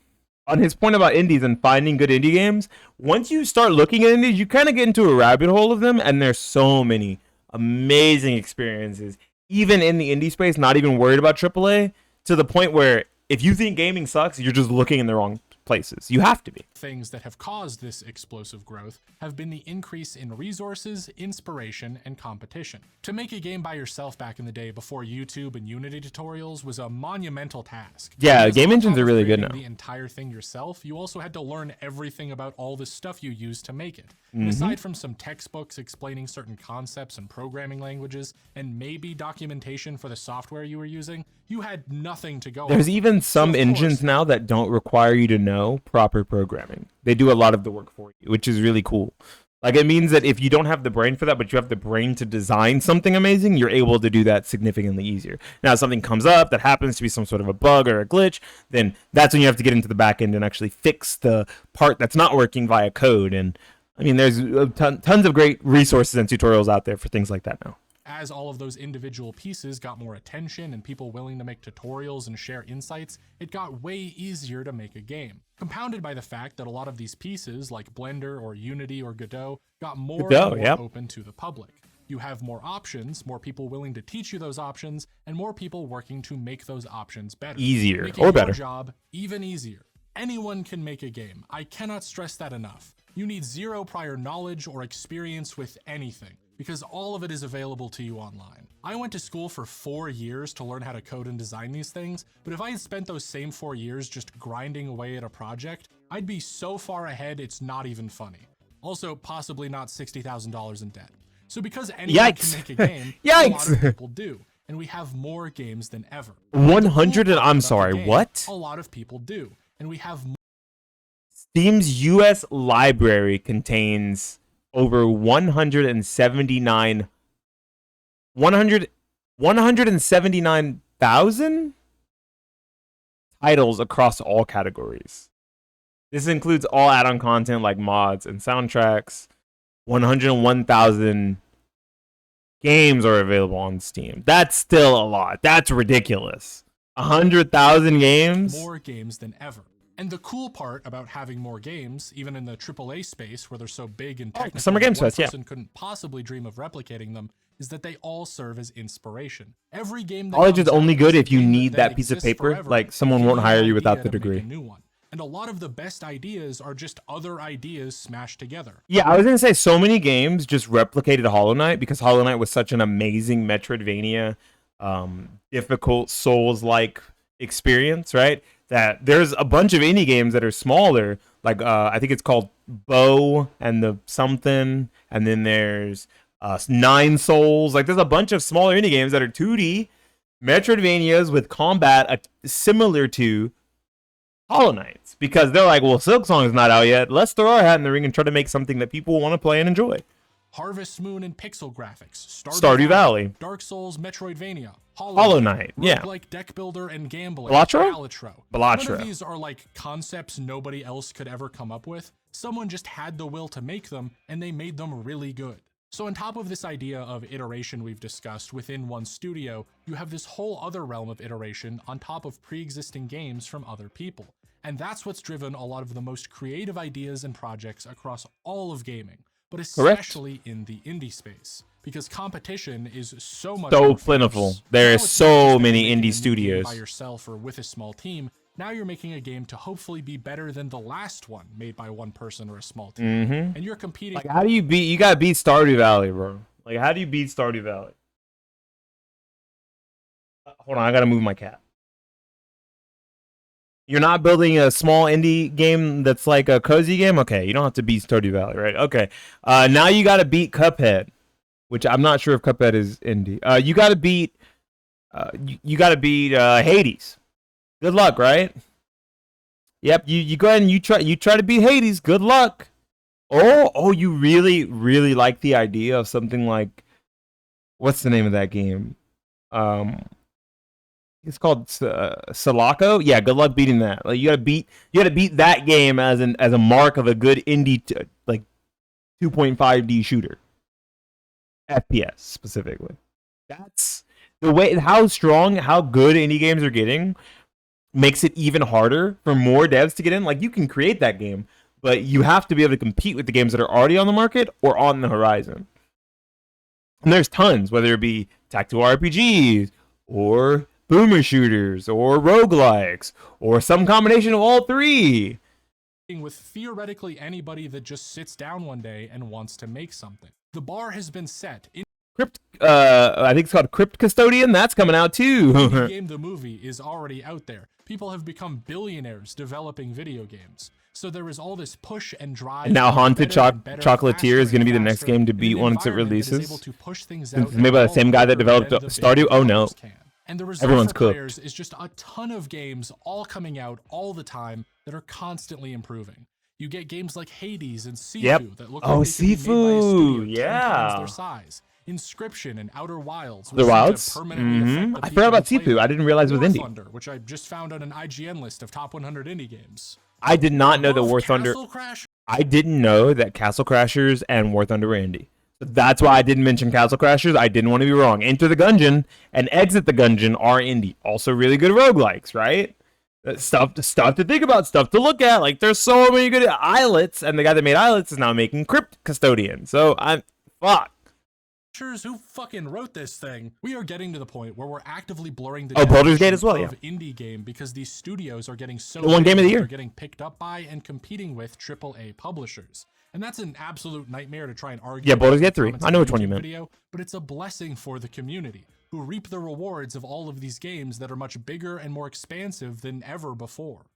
Speaker 1: on his point about indies and finding good indie games, once you start looking at indies, you kind of get into a rabbit hole of them, and there's so many amazing experiences, even in the indie space, not even worried about AAA, to the point where if you think gaming sucks, you're just looking in the wrong places. You have to be.
Speaker 2: Things that have caused this explosive growth have been the increase in resources, inspiration, and competition. To make a game by yourself back in the day before YouTube and Unity tutorials was a monumental task.
Speaker 1: Yeah,
Speaker 2: Because
Speaker 1: game
Speaker 2: on
Speaker 1: engines
Speaker 2: top
Speaker 1: are
Speaker 2: of
Speaker 1: really good
Speaker 2: creating
Speaker 1: now.
Speaker 2: the entire thing yourself, you also had to learn everything about all the stuff you used to make it. And aside from some textbooks explaining certain concepts and programming languages, and maybe documentation for the software you were using, you had nothing to go
Speaker 1: There's
Speaker 2: on.
Speaker 1: even some
Speaker 2: of
Speaker 1: engines
Speaker 2: course-
Speaker 1: now that don't require you to know proper programming. They do a lot of the work for you, which is really cool. Like, it means that if you don't have the brain for that, but you have the brain to design something amazing, you're able to do that significantly easier. Now, if something comes up that happens to be some sort of a bug or a glitch, then that's when you have to get into the back end and actually fix the part that's not working via code. And I mean, there's tons of great resources and tutorials out there for things like that now.
Speaker 2: As all of those individual pieces got more attention and people willing to make tutorials and share insights, it got way easier to make a game. Compounded by the fact that a lot of these pieces, like Blender or Unity or Godot, got more and more open to the public. You have more options, more people willing to teach you those options, and more people working to make those options better.
Speaker 1: Easier
Speaker 2: Making
Speaker 1: or
Speaker 2: your
Speaker 1: better.
Speaker 2: job even easier. Anyone can make a game. I cannot stress that enough. You need zero prior knowledge or experience with anything, because all of it is available to you online. I went to school for 4 years to learn how to code and design these things, but if I had spent those same 4 years just grinding away at a project, I'd be so far ahead it's not even funny. Also, possibly not $60,000 in debt. So because anyone can make a game, a lot of people do, and we have more games than ever.
Speaker 1: 100 and I'm sorry, what?
Speaker 2: A lot of people do, and we have more.
Speaker 1: Steam's US library contains over 179,000 titles across all categories. This includes all add-on content like mods and soundtracks. 101,000 games are available on Steam. That's still a lot. That's ridiculous. 100,000 games?
Speaker 2: More games than ever. And the cool part about having more games, even in the AAA space where they're so big and technical,
Speaker 1: Summer Games
Speaker 2: one
Speaker 1: Fest, yeah.
Speaker 2: person couldn't possibly dream of replicating them, is that they all serve as inspiration. Every game that
Speaker 1: College is
Speaker 2: comes out
Speaker 1: only good if you
Speaker 2: is a game
Speaker 1: need that piece of
Speaker 2: exists
Speaker 1: paper.
Speaker 2: forever,
Speaker 1: Like, someone
Speaker 2: giving
Speaker 1: won't hire
Speaker 2: an
Speaker 1: you without
Speaker 2: idea
Speaker 1: the
Speaker 2: to make
Speaker 1: degree.
Speaker 2: a new one. And a lot of the best ideas are just other ideas smashed together.
Speaker 1: Yeah, I was gonna say so many games just replicated Hollow Knight because Hollow Knight was such an amazing Metroidvania, difficult Souls-like experience, right? That there's a bunch of indie games that are smaller, like I think it's called Bow and the something, and then there's Nine Souls. Like, there's a bunch of smaller indie games that are 2D Metroidvanias with combat similar to Hollow Knights, because they're like, well, Silksong's not out yet. Let's throw our hat in the ring and try to make something that people want to play and enjoy.
Speaker 2: Harvest Moon and pixel graphics,
Speaker 1: Stardew Valley,
Speaker 2: Dark Souls, Metroidvania,
Speaker 1: Hollow Knight, yeah,
Speaker 2: like deck builder and gambling,
Speaker 1: Balatro.
Speaker 2: None of these are like concepts nobody else could ever come up with. Someone just had the will to make them, and they made them really good. So on top of this idea of iteration we've discussed within one studio, you have this whole other realm of iteration on top of pre-existing games from other people. And that's what's driven a lot of the most creative ideas and projects across all of gaming, but especially in the indie space, because competition is so much more
Speaker 1: plentiful.
Speaker 2: fierce.
Speaker 1: There
Speaker 2: Now
Speaker 1: are
Speaker 2: it's not
Speaker 1: so
Speaker 2: just
Speaker 1: many
Speaker 2: making a
Speaker 1: indie
Speaker 2: new game
Speaker 1: studios
Speaker 2: by yourself or with a small team. Now you're making a game to hopefully be better than the last one made by one person or a small team, and you're competing.
Speaker 1: Like, how do you beat? You gotta beat Stardew Valley, bro. Like, how do you beat Stardew Valley? Hold on, I gotta move my cat. You're not building a small indie game that's like a cozy game? Okay, you don't have to beat Stardew Valley, right? Okay. Now you gotta beat Cuphead, which I'm not sure if Cuphead is indie. You gotta beat Hades. Good luck, right? Yep, you go ahead and you try to beat Hades. Good luck. Oh, you really like the idea of something like, what's the name of that game? It's called Sulaco. Yeah, good luck beating that. Like, you gotta beat that game as a mark of a good indie like 2.5D shooter, FPS specifically. That's the way how good indie games are getting makes it even harder for more devs to get in. Like, you can create that game, but you have to be able to compete with the games that are already on the market or on the horizon. And there's tons, whether it be tactical RPGs or boomer shooters or roguelikes or some combination of all three.
Speaker 2: With theoretically anybody that just sits down one day and wants to make something. The bar has been set.
Speaker 1: I think it's called Crypt Custodian. That's coming out too.
Speaker 2: Indie Game the movie is already out there. People have become billionaires developing video games. So there is all this push and drive.
Speaker 1: And now Haunted Chocolatier is going to be the next game to beat once it releases. It's made by the same guy that developed Stardew. Oh no.
Speaker 2: And the result
Speaker 1: Everyone's
Speaker 2: for
Speaker 1: cooked.
Speaker 2: players is just a ton of games all coming out all the time that are constantly improving. You get games like Hades and Sifu that look like they could be made by a studio 10 times their size. Inscription and Outer Wilds.
Speaker 1: The Wilds? I forgot about Sifu. I didn't realize it was indie.
Speaker 2: Thunder, which I just found on an IGN list of top 100 indie games.
Speaker 1: I did not know that War Thunder. I didn't know that Castle Crashers and War Thunder were indie. That's why I didn't mention Castle Crashers. I didn't want to be wrong. Enter the Gungeon and Exit the Gungeon are indie. Also really good roguelikes, right? Stuff to think about, stuff to look at. Like, there's so many good islets, and the guy that made islets is now making Crypt Custodian. So I'm fuck.
Speaker 2: Who fucking wrote this thing? We are getting to the point where we're actively blurring the
Speaker 1: Baldur's Gate as well,
Speaker 2: of indie game because these studios are getting so
Speaker 1: one game of the year.
Speaker 2: They're getting picked up by and competing with AAA publishers. And that's an absolute nightmare to try and argue.
Speaker 1: Yeah, Baldur's Gate 3. I know which one you meant.
Speaker 2: But it's a blessing for the community, who reap the rewards of all of these games that are much bigger and more expansive than ever before.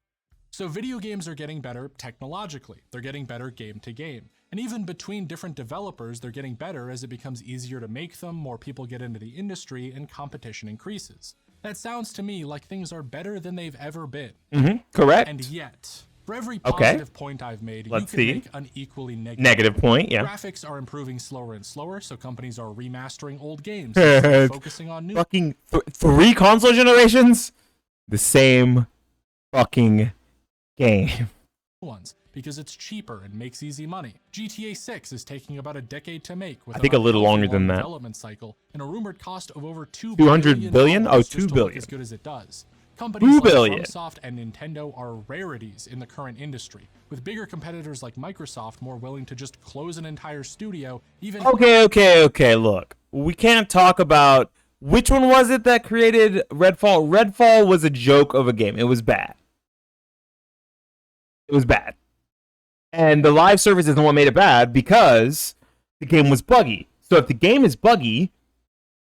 Speaker 2: So video games are getting better technologically. They're getting better game to game. And even between different developers, they're getting better as it becomes easier to make them, more people get into the industry, and competition increases. That sounds to me like things are better than they've ever been.
Speaker 1: Correct.
Speaker 2: And yet, for every positive point I've made, you can make an equally
Speaker 1: negative point. Yeah.
Speaker 2: Graphics are improving slower and slower, so companies are remastering old games, focusing on new.
Speaker 1: Fucking 3 console generations, the same fucking game.
Speaker 2: Ones, because it's cheaper and makes easy money. GTA 6 is taking about a decade to make, with
Speaker 1: I think a little longer than that.
Speaker 2: Development cycle and a rumored cost of over
Speaker 1: $200 billion. Oh, $2 billion.
Speaker 2: As good as it does. Companies like Microsoft and Nintendo are rarities in the current industry, with bigger competitors like Microsoft more willing to just close an entire studio. Even
Speaker 1: okay. Look, we can't talk about which one was it that created Redfall. Redfall was a joke of a game. It was bad. It was bad. And the live service isn't what made it bad because the game was buggy. So if the game is buggy,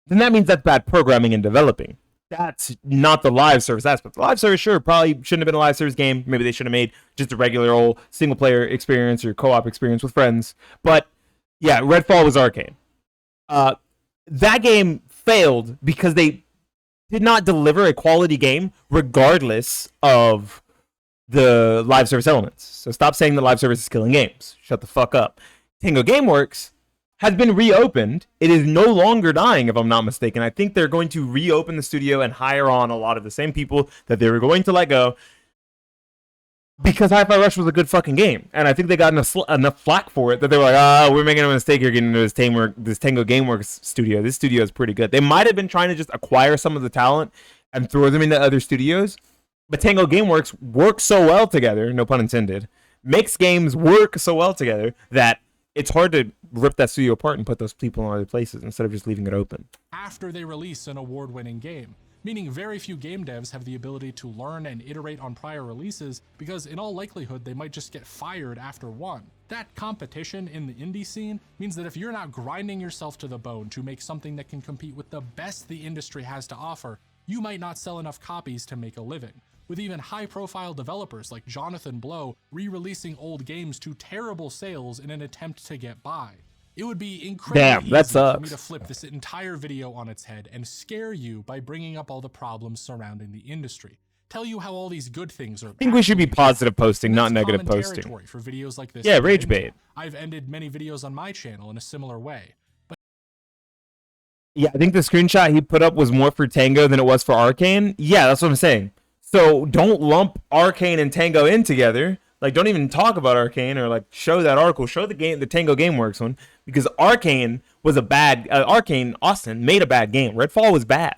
Speaker 1: then that means that's bad programming and developing. That's not the live service aspect. The live service, sure, probably shouldn't have been a live service game. Maybe they should have made just a regular old single player experience or co-op experience with friends. But yeah, Redfall was arcane. That game failed because they did not deliver a quality game regardless of the live service elements. So stop saying the live service is killing games. Shut the fuck up. Tango Gameworks has been reopened. It is no longer dying, if I'm not mistaken. I think they're going to reopen the studio and hire on a lot of the same people that they were going to let go because Hi-Fi Rush was a good fucking game. And I think they got enough flack for it that they were like, we're making a mistake here getting into this Tango Gameworks studio. This studio is pretty good. They might have been trying to just acquire some of the talent and throw them into other studios. But Tango Gameworks works so well together, no pun intended, makes games work so well together that it's hard to rip that studio apart and put those people in other places instead of just leaving it open.
Speaker 2: After they release an award-winning game, meaning very few game devs have the ability to learn and iterate on prior releases because in all likelihood they might just get fired after one. That competition in the indie scene means that if you're not grinding yourself to the bone to make something that can compete with the best the industry has to offer, you might not sell enough copies to make a living. With even high-profile developers like Jonathan Blow re-releasing old games to terrible sales in an attempt to get by. It would be incredibly easy for me to flip this entire video on its head and scare you by bringing up all the problems surrounding the industry. Tell you how all these good things are. I
Speaker 1: think we should be positive posting, not negative posting.
Speaker 2: For videos like this.
Speaker 1: Yeah, rage bait.
Speaker 2: I've ended many videos on my channel in a similar way.
Speaker 1: Yeah, I think the screenshot he put up was more for Tango than it was for Arcane. Yeah, that's what I'm saying. So don't lump Arcane and Tango in together. Like, don't even talk about Arcane or like show that article. Show the game, the Tango Gameworks one, because Arcane was a bad. Arcane Austin made a bad game. Redfall was bad.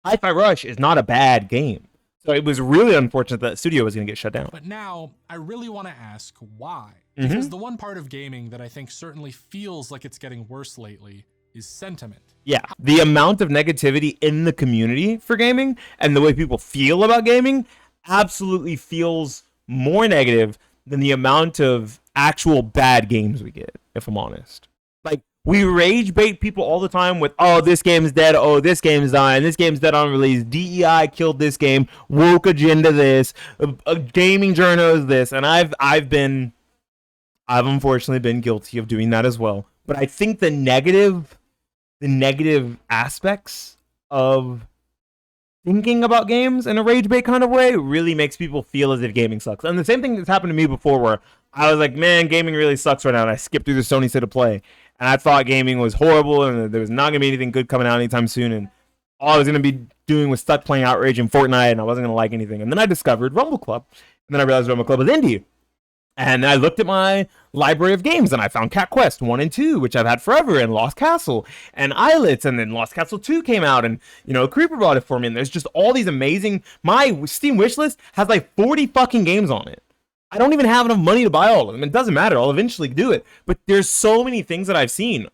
Speaker 1: Hi-Fi Rush is not a bad game. So it was really unfortunate that studio was going to get shut down.
Speaker 2: But now I really want to ask why. Because the one part of gaming that I think certainly feels like it's getting worse lately is sentiment.
Speaker 1: Yeah, the amount of negativity in the community for gaming and the way people feel about gaming absolutely feels more negative than the amount of actual bad games we get, if I'm honest. Like, we rage bait people all the time with, oh, this game's dead, oh, this game's dying, this game's dead on release, DEI killed this game, woke agenda this, a gaming journal is this, and I've unfortunately been guilty of doing that as well. But I think the negative aspects of thinking about games in a rage bait kind of way really makes people feel as if gaming sucks. And the same thing that's happened to me before, where I was like, man, gaming really sucks right now, and I skipped through the Sony State of Play, and I thought gaming was horrible and there was not gonna be anything good coming out anytime soon, and all I was gonna be doing was stuck playing Outrage and Fortnite, and I wasn't gonna like anything. And then I discovered Rumble Club, and then I realized Rumble Club was indie. And I looked at my library of games, and I found Cat Quest 1 and 2, which I've had forever, and Lost Castle, and Islets, and then Lost Castle 2 came out, and, you know, Creeper bought it for me, and there's just all these amazing... My Steam wishlist has like 40 fucking games on it. I don't even have enough money to buy all of them. It doesn't matter. I'll eventually do it. But there's so many things that I've seen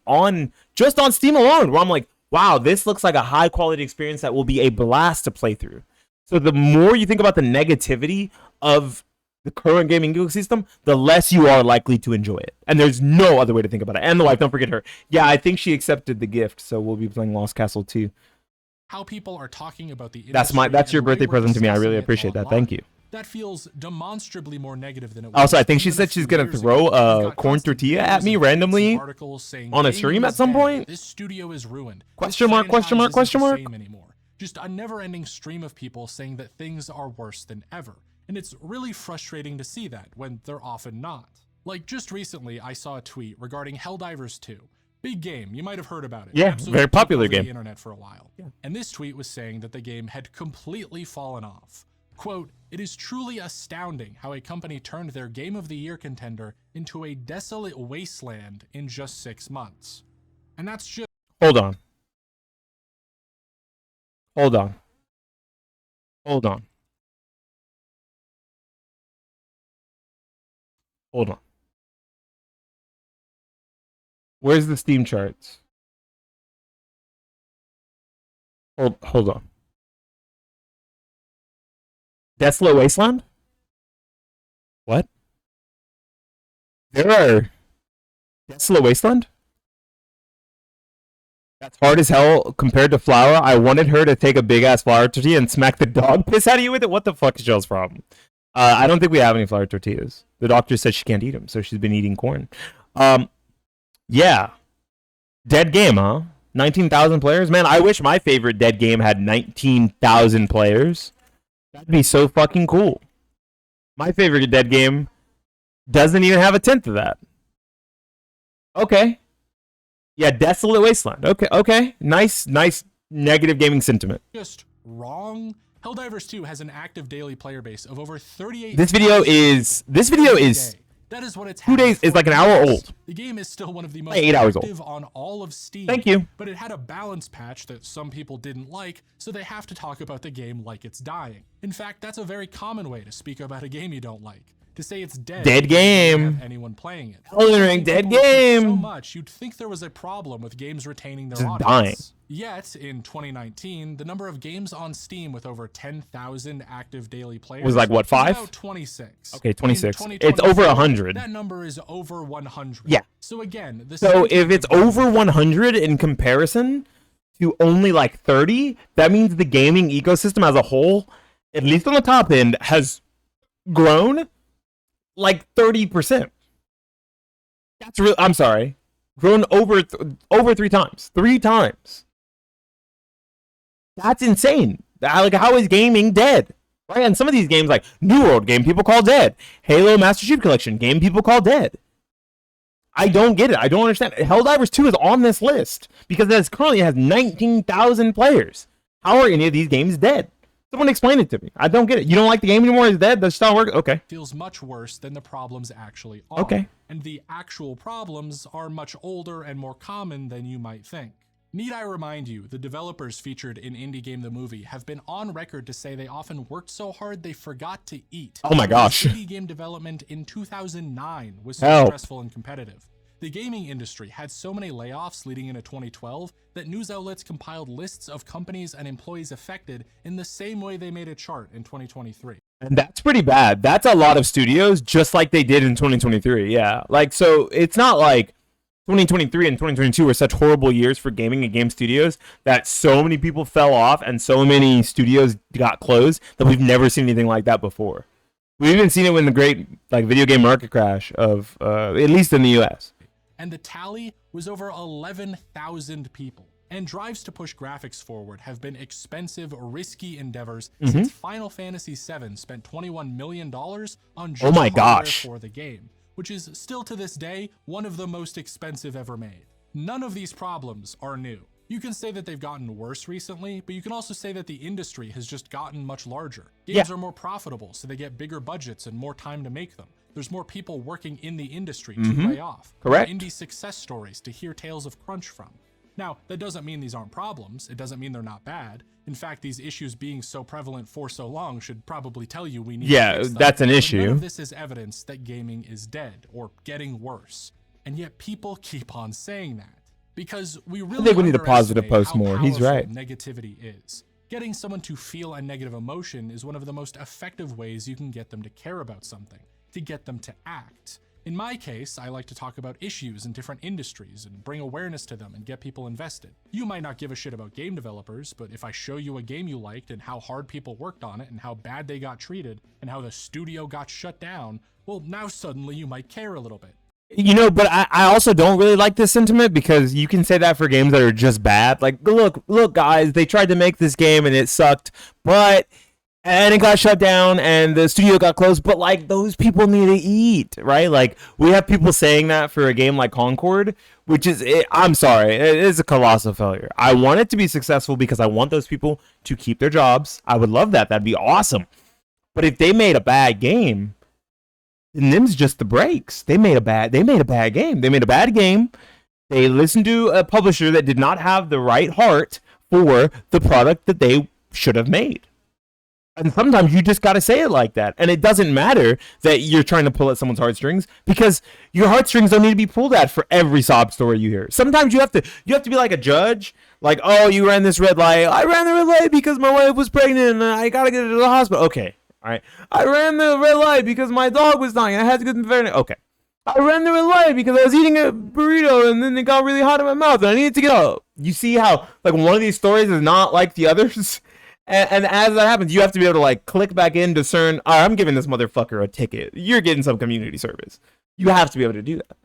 Speaker 1: just on Steam alone, where I'm like, wow, this looks like a high-quality experience that will be a blast to play through. So the more you think about the negativity of the current gaming ecosystem, the less you are likely to enjoy it. And there's no other way to think about it. And the wife, don't forget her. Yeah, I think she accepted the gift, so we'll be playing Lost Castle 2.
Speaker 2: How people are talking about the
Speaker 1: that's your birthday present to me. I really appreciate that. Thank you.
Speaker 2: That feels demonstrably more negative than it was.
Speaker 1: Also, I think she said she's gonna throw a corn tortilla at me randomly on a stream at some point.
Speaker 2: This studio is ruined.
Speaker 1: Question mark, question mark, question mark.
Speaker 2: Anymore. Just a never-ending stream of people saying that things are worse than ever. And it's really frustrating to see that when they're often not. Like, just recently, I saw a tweet regarding Helldivers 2. Big game, you might have heard about it.
Speaker 1: Yeah,
Speaker 2: Absolutely
Speaker 1: very popular game.
Speaker 2: The internet for a while. Yeah. And this tweet was saying that the game had completely fallen off. Quote, "It is truly astounding how a company turned their Game of the Year contender into a desolate wasteland in just 6 months." And that's just...
Speaker 1: Hold on. Hold on. Hold on. Hold on. Where's the Steam charts? Hold on. Desolate Wasteland? What? There are Desolate Wasteland? That's hard as hell compared to flour. I wanted her to take a big ass flour tortilla and smack the dog piss out of you with it. What the fuck is y'all's problem? I don't think we have any flour tortillas. The doctor said she can't eat them, so she's been eating corn. Yeah. Dead game, huh? 19,000 players? Man, I wish my favorite dead game had 19,000 players. That'd be so fucking cool. My favorite dead game doesn't even have a tenth of that. Okay. Yeah, Desolate Wasteland. Okay. Nice negative gaming sentiment.
Speaker 2: Just wrong. Helldivers 2 has an active daily player base of over 38.
Speaker 1: This video is
Speaker 2: that is what it's
Speaker 1: 2 days is like an hour old.
Speaker 2: The game is still one of the most
Speaker 1: 8 hours
Speaker 2: active
Speaker 1: old
Speaker 2: on all of Steam.
Speaker 1: Thank you.
Speaker 2: But it had a balance patch that some people didn't like, so they have to talk about the game like it's dying. In fact, that's a very common way to speak about a game you don't like. To say it's dead.
Speaker 1: Dead game.
Speaker 2: Have anyone playing it.
Speaker 1: Elden Ring, dead game.
Speaker 2: So much, you'd think there was a problem with games retaining their audience.
Speaker 1: Dying.
Speaker 2: Yet, in 2019, the number of games on Steam with over 10,000 active daily players
Speaker 1: was like, what, 5?
Speaker 2: About 26.
Speaker 1: Okay, 26. It's over 100.
Speaker 2: That number is over 100.
Speaker 1: Yeah.
Speaker 2: So again,
Speaker 1: so if it's over 100 in comparison to only like 30, that means the gaming ecosystem as a whole, at least on the top end, has grown like 30%. That's real. I'm sorry. Grown over 3 times. 3 times. That's insane. Like, how is gaming dead? Right? And some of these games, like New World, game people call dead. Halo Master Chief Collection, game people call dead. I don't get it. I don't understand. Helldivers 2 is on this list because it currently has 19,000 players. How are any of these games dead? Someone explain it to me. I don't get it. You don't like the game anymore? It's dead? That's not working? Okay.
Speaker 2: Feels much worse than the problems actually are.
Speaker 1: Okay.
Speaker 2: And the actual problems are much older and more common than you might think. Need I remind you, the developers featured in Indie Game the Movie have been on record to say they often worked so hard they forgot to eat.
Speaker 1: Oh my gosh.
Speaker 2: Indie game development in 2009 was so stressful and competitive. The gaming industry had so many layoffs leading into 2012 that news outlets compiled lists of companies and employees affected in the same way they made a chart in 2023.
Speaker 1: And that's pretty bad. That's a lot of studios, just like they did in 2023. Yeah. Like, so it's not like 2023 and 2022 were such horrible years for gaming and game studios that so many people fell off and so many studios got closed that we've never seen anything like that before. We've even seen it when the great like video game market crash of at least in the US.
Speaker 2: And the tally was over 11,000 people. And drives to push graphics forward have been expensive, risky endeavors since Final Fantasy VII spent $21 million on just hardware for the game, which is still to this day one of the most expensive ever made. None of these problems are new. You can say that they've gotten worse recently, but you can also say that the industry has just gotten much larger. Games are more profitable, so they get bigger budgets and more time to make them. There's more people working in the industry to lay off.
Speaker 1: Correct.
Speaker 2: More indie success stories to hear tales of crunch from. Now, that doesn't mean these aren't problems. It doesn't mean they're not bad. In fact, these issues being so prevalent for so long should probably tell you we need to fix them.
Speaker 1: That's an
Speaker 2: But
Speaker 1: issue.
Speaker 2: none of this is evidence that gaming is dead or getting worse. And yet people keep on saying that. Because we really
Speaker 1: think we need to positive
Speaker 2: underestimate
Speaker 1: post
Speaker 2: how
Speaker 1: more. He's
Speaker 2: powerful
Speaker 1: right.
Speaker 2: Negativity is. Getting someone to feel a negative emotion is one of the most effective ways you can get them to care about something, to get them to act. In my case, I like to talk about issues in different industries and bring awareness to them and get people invested. You might not give a shit about game developers, but if I show you a game you liked and how hard people worked on it and how bad they got treated and how the studio got shut down, well, now suddenly you might care a little bit.
Speaker 1: You know, but I also don't really like this sentiment because you can say that for games that are just bad. Like, look, guys, they tried to make this game and it sucked, and it got shut down and the studio got closed, but like those people need to eat, right? Like we have people saying that for a game like Concord, which is, I'm sorry, it is a colossal failure. I want it to be successful because I want those people to keep their jobs. I would love that. That'd be awesome. But if they made a bad game, then them's just the breaks. They made a bad game. They made a bad game. They listened to a publisher that did not have the right heart for the product that they should have made. And sometimes you just got to say it like that. And it doesn't matter that you're trying to pull at someone's heartstrings because your heartstrings don't need to be pulled at for every sob story you hear. Sometimes you have to be like a judge. Like, oh, you ran this red light. I ran the red light because my wife was pregnant and I got to get her to the hospital. Okay. All right. I ran the red light because my dog was dying. I had to go to the veterinarian. Okay. I ran the red light because I was eating a burrito and then it got really hot in my mouth and I needed to get out. You see how like one of these stories is not like the others? And as that happens, you have to be able to like click back in, discern, all right, I'm giving this motherfucker a ticket. You're getting some community service. You have to be able to do that.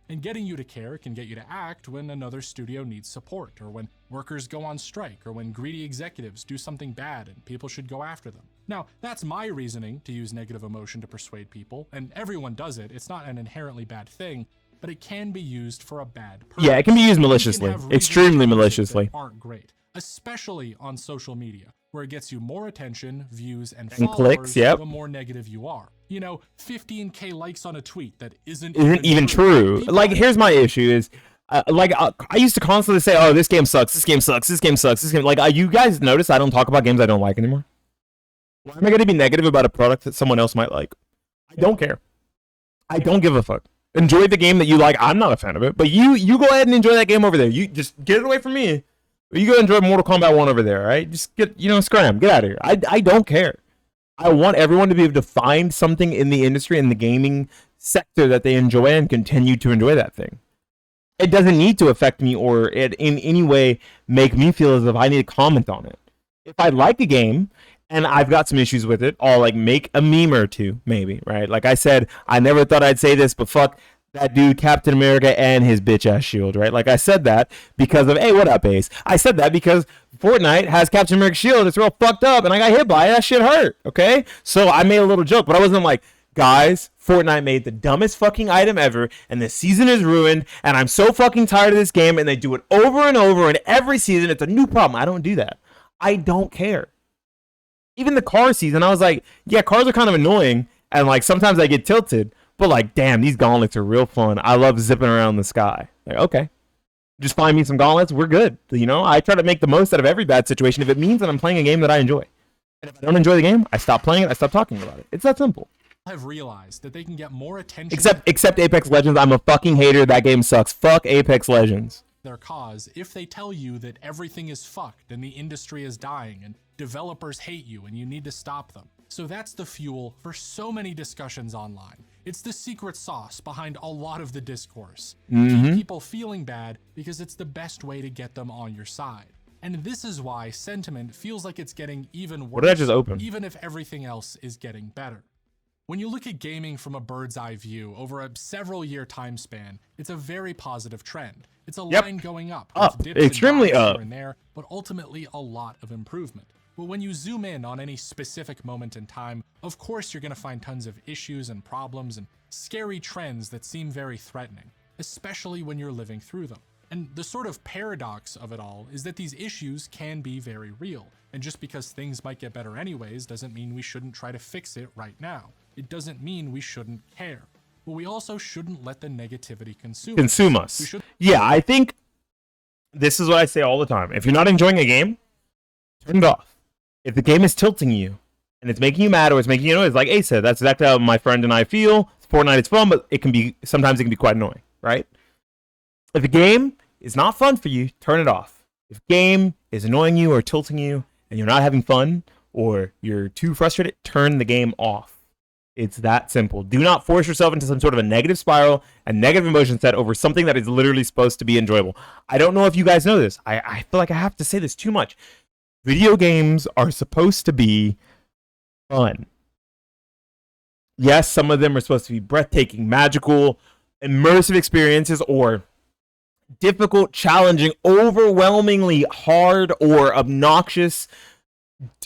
Speaker 2: And getting you to care can get you to act when another studio needs support, or when workers go on strike, or when greedy executives do something bad and people should go after them. Now, that's my reasoning to use negative emotion to persuade people, and everyone does it. It's not an inherently bad thing, but it can be used for a bad purpose.
Speaker 1: Yeah, it can be used maliciously, extremely maliciously.
Speaker 2: Aren't great, especially on social media, where it gets you more attention, views, and
Speaker 1: clicks,
Speaker 2: the more negative you are. You know, 15K likes on a tweet that isn't
Speaker 1: even true. Like, here's my issue is, I used to constantly say, oh, this game sucks, this game sucks, this game sucks, this game... Like, you guys notice I don't talk about games I don't like anymore? Why am I going to be negative about a product that someone else might like? I don't care. I don't give a fuck. Enjoy the game that you like. I'm not a fan of it, but you go ahead and enjoy that game over there. You just get it away from me. You go enjoy Mortal Kombat 1 over there, right? Just get, scram. Get out of here. I don't care. I want everyone to be able to find something in the industry, in the gaming sector that they enjoy and continue to enjoy that thing. It doesn't need to affect me or it in any way make me feel as if I need to comment on it. If I like a game and I've got some issues with it, I'll like make a meme or two, maybe, right? Like I said, I never thought I'd say this, but fuck that dude Captain America and his bitch ass shield, right? Like I said that because of, hey, what up, Ace? I said that because Fortnite has Captain America shield. It's real fucked up and I got hit by it. That shit hurt, okay? So I made a little joke, but I wasn't like, guys, Fortnite made the dumbest fucking item ever and the season is ruined and I'm so fucking tired of this game and they do it over and over and every season it's a new problem. I don't do that. I don't care. Even the car season, I was like, yeah, cars are kind of annoying and like sometimes I get tilted. But like, damn, these gauntlets are real fun. I love zipping around the sky. Like, okay, just find me some gauntlets. We're good. I try to make the most out of every bad situation if it means that I'm playing a game that I enjoy. And if I don't enjoy the game, I stop playing it. I stop talking about it. It's that simple.
Speaker 2: have realized that they can get more attention
Speaker 1: Except Apex Legends. I'm a fucking hater. That game sucks. Fuck Apex Legends.
Speaker 2: their cause if they tell you that everything is fucked and the industry is dying and developers hate you and you need to stop them. So that's the fuel for so many discussions online. It's the secret sauce behind a lot of the discourse. Keep people feeling bad because it's the best way to get them on your side. And this is why sentiment feels like it's getting even worse,
Speaker 1: What did I just open?
Speaker 2: even if everything else is getting better. When you look at gaming from a bird's eye view over a several year time span, it's a very positive trend. It's a line going up, with dips and
Speaker 1: extremely
Speaker 2: dives
Speaker 1: up.
Speaker 2: here and there, but ultimately a lot of improvement. But when you zoom in on any specific moment in time, of course you're going to find tons of issues and problems and scary trends that seem very threatening, especially when you're living through them. And the sort of paradox of it all is that these issues can be very real, and just because things might get better anyways doesn't mean we shouldn't try to fix it right now. It doesn't mean we shouldn't care, but we also shouldn't let the negativity consume
Speaker 1: us. Yeah, I think this is what I say all the time. If you're not enjoying a game, turn it off. If the game is tilting you and it's making you mad or it's making you noise, like Ace said, that's exactly how my friend and I feel. Fortnite is fun, but sometimes it can be quite annoying, right? If a game is not fun for you, turn it off. If a game is annoying you or tilting you and you're not having fun or you're too frustrated, turn the game off. It's that simple. Do not force yourself into some sort of a negative spiral and negative emotion set over something that is literally supposed to be enjoyable. I don't know if you guys know this. I feel like I have to say this too much. Video games are supposed to be fun. Yes, some of them are supposed to be breathtaking, magical, immersive experiences, or difficult, challenging, overwhelmingly hard or obnoxious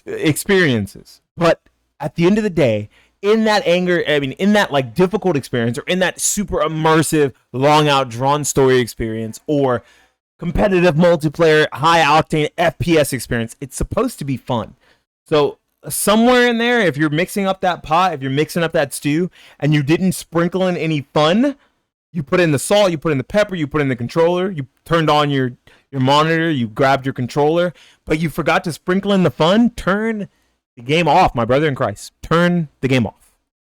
Speaker 1: experiences. But at the end of the day, in that in that like difficult experience, or in that super immersive, long out, drawn story experience, or competitive multiplayer, high octane FPS experience, it's supposed to be fun. So somewhere in there, if you're mixing up that pot, if you're mixing up that stew, and you didn't sprinkle in any fun, you put in the salt, you put in the pepper, you put in the controller, you turned on your monitor, you grabbed your controller, but you forgot to sprinkle in the fun, turn the game off, my brother in Christ. Turn the game off.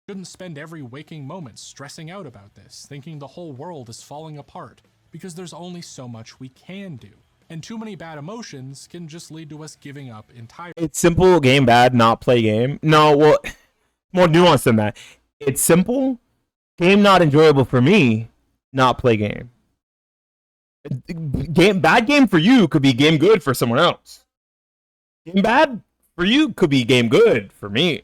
Speaker 2: Shouldn't spend every waking moment stressing out about this, thinking the whole world is falling apart, because there's only so much we can do. And too many bad emotions can just lead to us giving up entirely.
Speaker 1: It's simple, game bad, not play game. No, well, more nuanced than that. It's simple, game not enjoyable for me, not play game. Bad game for you could be game good for someone else. Game bad for you could be game good for me.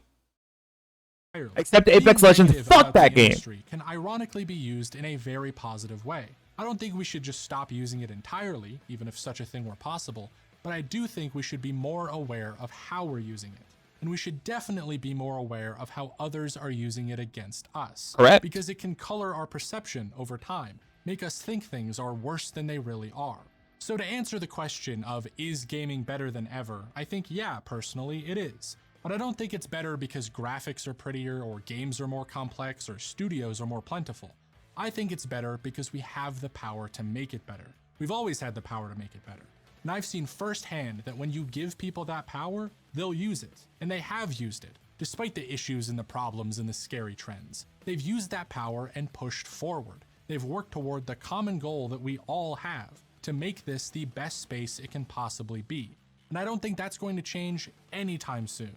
Speaker 1: Except Apex Legends, fuck that game.
Speaker 2: Can ironically be used in a very positive way. I don't think we should just stop using it entirely, even if such a thing were possible, but I do think we should be more aware of how we're using it. And we should definitely be more aware of how others are using it against us.
Speaker 1: Correct.
Speaker 2: Because it can color our perception over time, make us think things are worse than they really are. So to answer the question of, is gaming better than ever? I think, yeah, personally, it is. But I don't think it's better because graphics are prettier, or games are more complex, or studios are more plentiful. I think it's better because we have the power to make it better. We've always had the power to make it better. And I've seen firsthand that when you give people that power, they'll use it. And they have used it, despite the issues and the problems and the scary trends. They've used that power and pushed forward. They've worked toward the common goal that we all have, to make this the best space it can possibly be. And I don't think that's going to change anytime soon.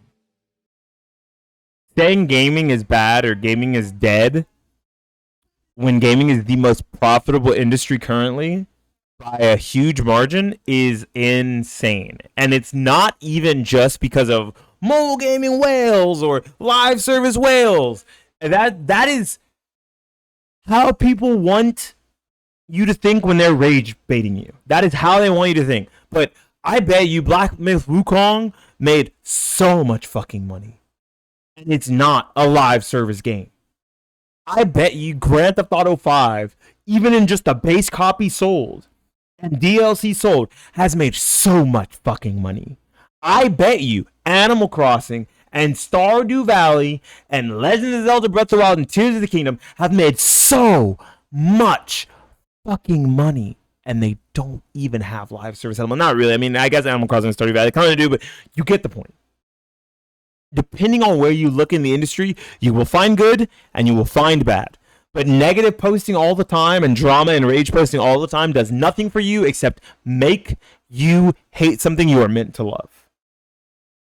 Speaker 1: Saying gaming is bad or gaming is dead when gaming is the most profitable industry currently by a huge margin is insane. And it's not even just because of mobile gaming whales or live service whales. That is how people want you to think when they're rage baiting you. That is how they want you to think. But I bet you Black Myth Wukong made so much fucking money. And it's not a live service game. I bet you Grand Theft Auto 5, even in just the base copy sold and DLC sold, has made so much fucking money. I bet you Animal Crossing and Stardew Valley and Legend of Zelda Breath of the Wild and Tears of the Kingdom have made so much fucking money. And they don't even have live service element. Not really. I mean, I guess Animal Crossing and Stardew Valley kind of do, but you get the point. depending on where you look in the industry, you will find good and you will find bad. But negative posting all the time and drama and rage posting all the time does nothing for you except make you hate something you are meant to love.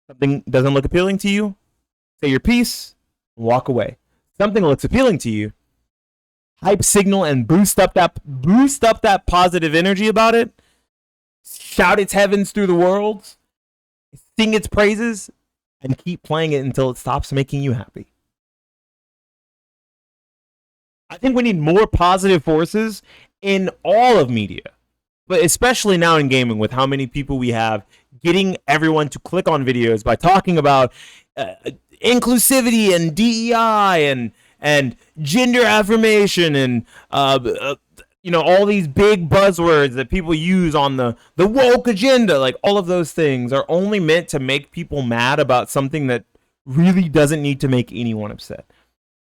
Speaker 1: Something doesn't look appealing to you, say your piece, walk away. Something looks appealing to you, hype signal and boost up that positive energy about it. Shout its heavens through the world, sing its praises, and keep playing it until it stops making you happy. I think we need more positive forces in all of media, but especially now in gaming with how many people we have getting everyone to click on videos by talking about inclusivity and DEI and gender affirmation and all these big buzzwords that people use on the woke agenda. Like, all of those things are only meant to make people mad about something that really doesn't need to make anyone upset.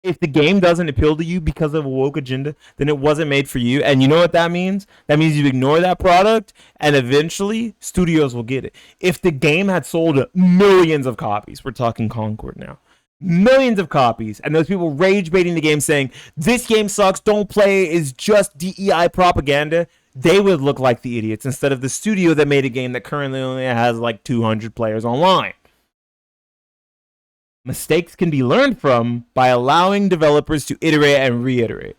Speaker 1: If the game doesn't appeal to you because of a woke agenda, then it wasn't made for you. And you know what that means? That means you ignore that product, and eventually studios will get it. If the game had sold millions of copies, we're talking Concord now, millions of copies, and those people rage baiting the game saying, this game sucks, don't play, is just DEI propaganda, they would look like the idiots instead of the studio that made a game that currently only has like 200 players online. Mistakes can be learned from by allowing developers to iterate and reiterate,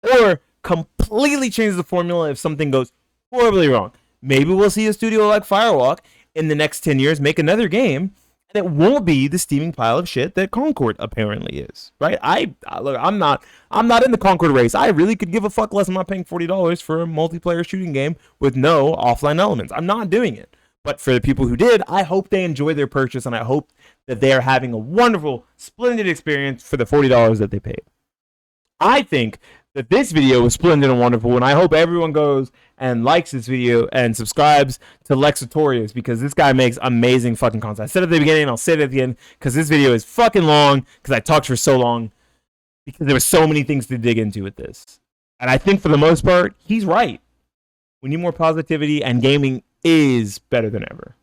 Speaker 1: or completely change the formula if something goes horribly wrong. Maybe we'll see a studio like Firewalk in the next 10 years make another game, and it won't be the steaming pile of shit that Concord apparently is. Right? Look, I'm not in the Concord race. I really could give a fuck less. I'm not paying $40 for a multiplayer shooting game with no offline elements. I'm not doing it. But for the people who did, I hope they enjoy their purchase, and I hope that they are having a wonderful, splendid experience for the $40 that they paid. I think that this video was splendid and wonderful, and I hope everyone goes and likes this video and subscribes to Lexatorius, because this guy makes amazing fucking content. I said it at the beginning, and I'll say it at the end, because this video is fucking long, because I talked for so long, because there were so many things to dig into with this. And I think for the most part, he's right. We need more positivity, and gaming is better than ever.